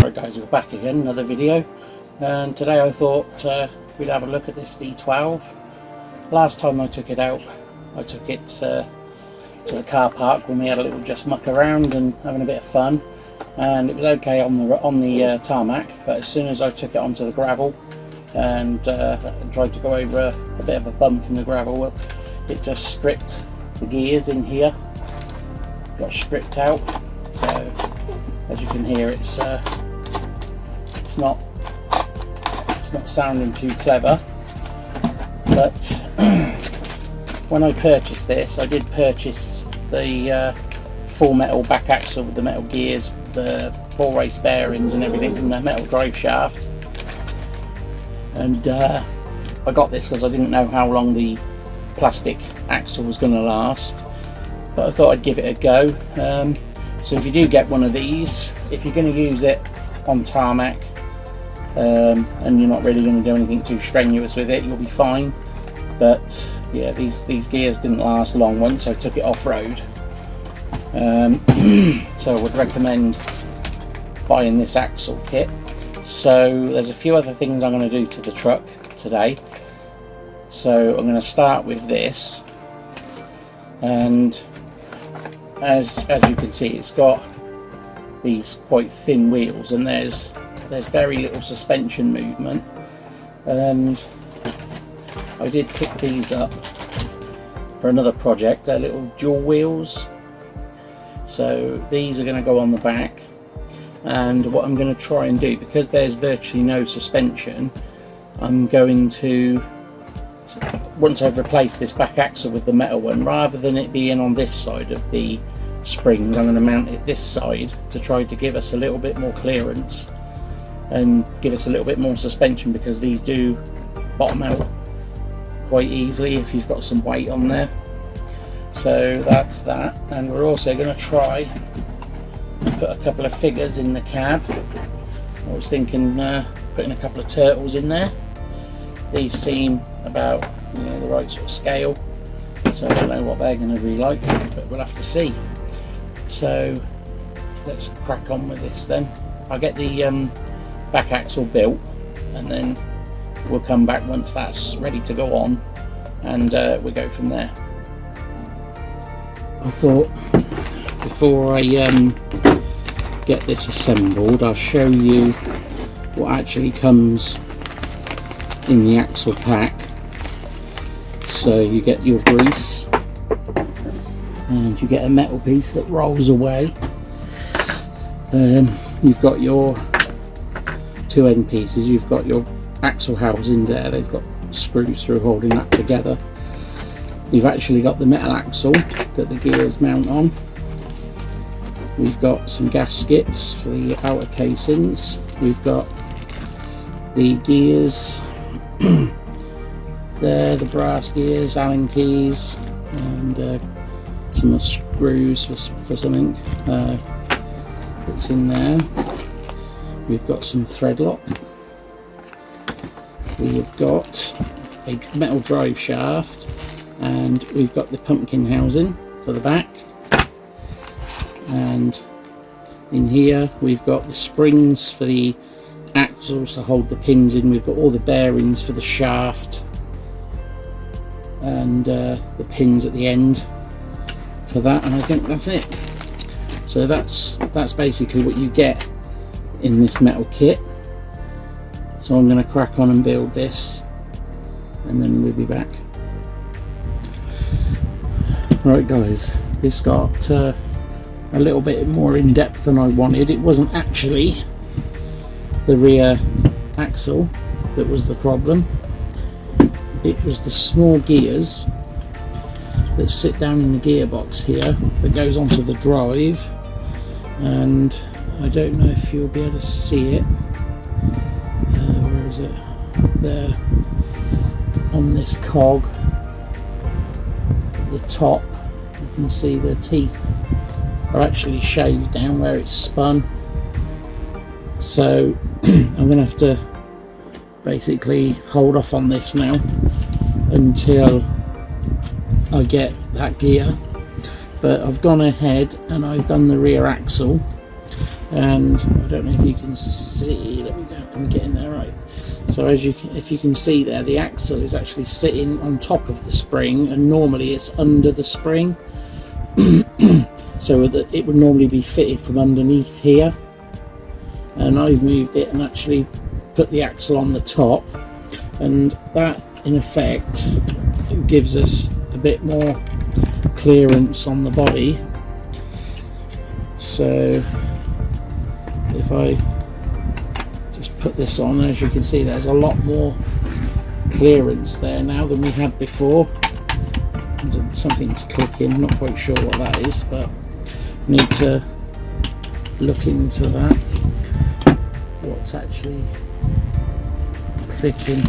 Right guys, we're back again, another video, and today I thought we'd have a look at this D12. Last time I took it out, I took it to the car park when we had a little just muck around and having a bit of fun, and it was okay on the tarmac, but as soon as I took it onto the gravel and tried to go over a bit of a bump in the gravel, it just stripped the gears in here, got stripped out. So as you can hear, it's not sounding too clever, but when I purchased this, I did purchase the full metal back axle with the metal gears, the ball race bearings and everything, and the metal drive shaft. And I got this because I didn't know how long the plastic axle was going to last, but I thought I'd give it a go. So if you do get one of these, if you're going to use it on tarmac and you're not really going to do anything too strenuous with it, you'll be fine. But yeah, these gears didn't last long once I took it off-road. So I would recommend buying this axle kit. So there's a few other things I'm going to do to the truck today. So I'm going to start with this, and as you can see, it's got these quite thin wheels, and there's very little suspension movement, and I did pick these up for another project. They're little dual wheels, so these are going to go on the back. And what I'm going to try and do, because there's virtually no suspension, I'm going to, once I've replaced this back axle with the metal one, rather than it being on this side of the springs, I'm going to mount it this side to try to give us a little bit more clearance and give us a little bit more suspension, because these do bottom out quite easily if you've got some weight on there. So that's that, and we're also going to try and put a couple of figures in the cab. I was thinking putting a couple of turtles in there. These seem about, you know, the right sort of scale, so I don't know what they're going to be like, but we'll have to see. So let's crack on with this then. I'll get the back axle built, and then we'll come back once that's ready to go on, and we'll go from there. I thought before I get this assembled, I'll show you what actually comes in the axle pack. So you get your grease, and you get a metal piece that rolls away. You've got your two end pieces, you've got your axle housings there, they've got screws through holding that together. You've actually got the metal axle that the gears mount on. We've got some gaskets for the outer casings. We've got the gears there, the brass gears, Allen keys, and some screws for something that's in there. We've got some thread lock. We've got a metal drive shaft, and we've got the pumpkin housing for the back. And in here we've got the springs for the axles to hold the pins in. We've got all the bearings for the shaft, and the pins at the end for that, and I think that's it. So that's basically what you get in this metal kit. So I'm going to crack on and build this, and then we'll be back. Right guys, this got a little bit more in depth than I wanted. It wasn't actually the rear axle that was the problem. It was the small gears that sit down in the gearbox here that goes onto the drive, and I don't know if you'll be able to see it. Where is it? There, on this cog at the top, you can see the teeth are actually shaved down where it's spun. So I'm gonna have to basically hold off on this now until I get that gear. But I've gone ahead and I've done the rear axle, and I don't know if you can see, there we go, can we get in there? Right, so if you can see there, the axle is actually sitting on top of the spring, and normally it's under the spring. So that it would normally be fitted from underneath here, and I've moved it and actually put the axle on the top, and that in effect gives us a bit more clearance on the body. So if I just put this on, as you can see, there's a lot more clearance there now than we had before. Something's clicking, not quite sure what that is, but need to look into that, what's actually clicking.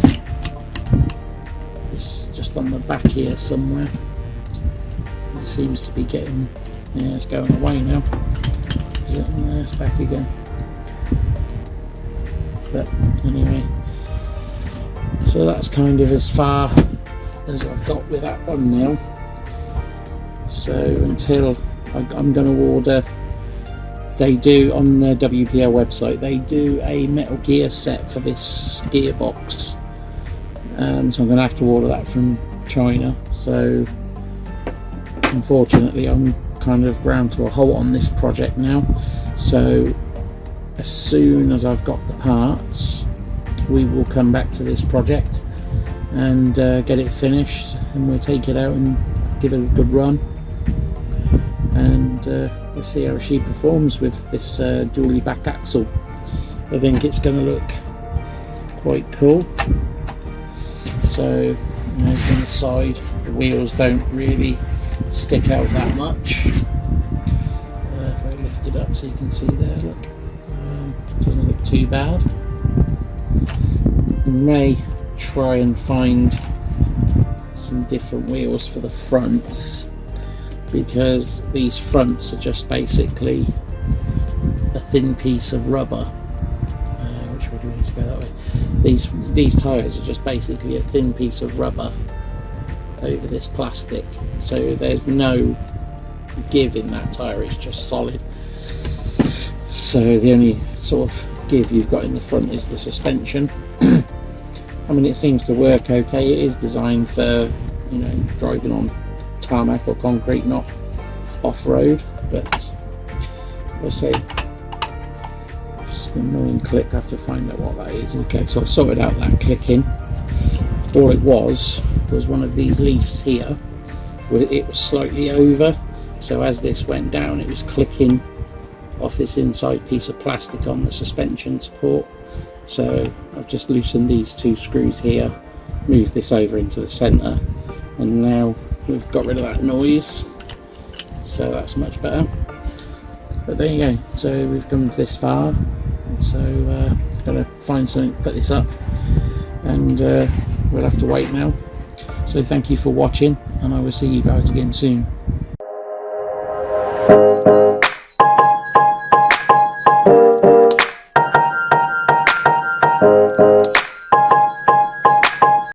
It's just on the back here somewhere. It seems to be getting, yeah, it's going away now. Is it? No, it's back again. But anyway, so that's kind of as far as I've got with that one now. So until I'm going to order, they do on the WPL website, they do a Metal Gear set for this gearbox, so I'm going to have to order that from China. So unfortunately I'm kind of ground to a halt on this project now, so as soon as I've got the parts we will come back to this project and get it finished, and we'll take it out and give it a good run, and we'll see how she performs with this dually back axle. I think it's going to look quite cool. So, you know, from the side the wheels don't really stick out that much. If I lift it up so you can see there, look, doesn't look too bad. We may try and find some different wheels for the fronts, because these fronts are just basically a thin piece of rubber. Which way do we need to go? That way. These tyres are just basically a thin piece of rubber over this plastic, so there's no give in that tyre, it's just solid. So the only sort of give you've got in the front is the suspension. I mean, it seems to work okay. It is designed for, you know, driving on tarmac or concrete, not off-road, but we'll see. Just an annoying click, I have to find out what that is. Okay, so I sorted out that clicking. All it was one of these leaves here, where it was slightly over, so as this went down it was clicking off this inside piece of plastic on the suspension support. So I've just loosened these two screws here, moved this over into the centre, and now we've got rid of that noise, so that's much better. But there you go, so we've come this far, so got to find something to put this up, and we'll have to wait now. So thank you for watching, and I will see you guys again soon.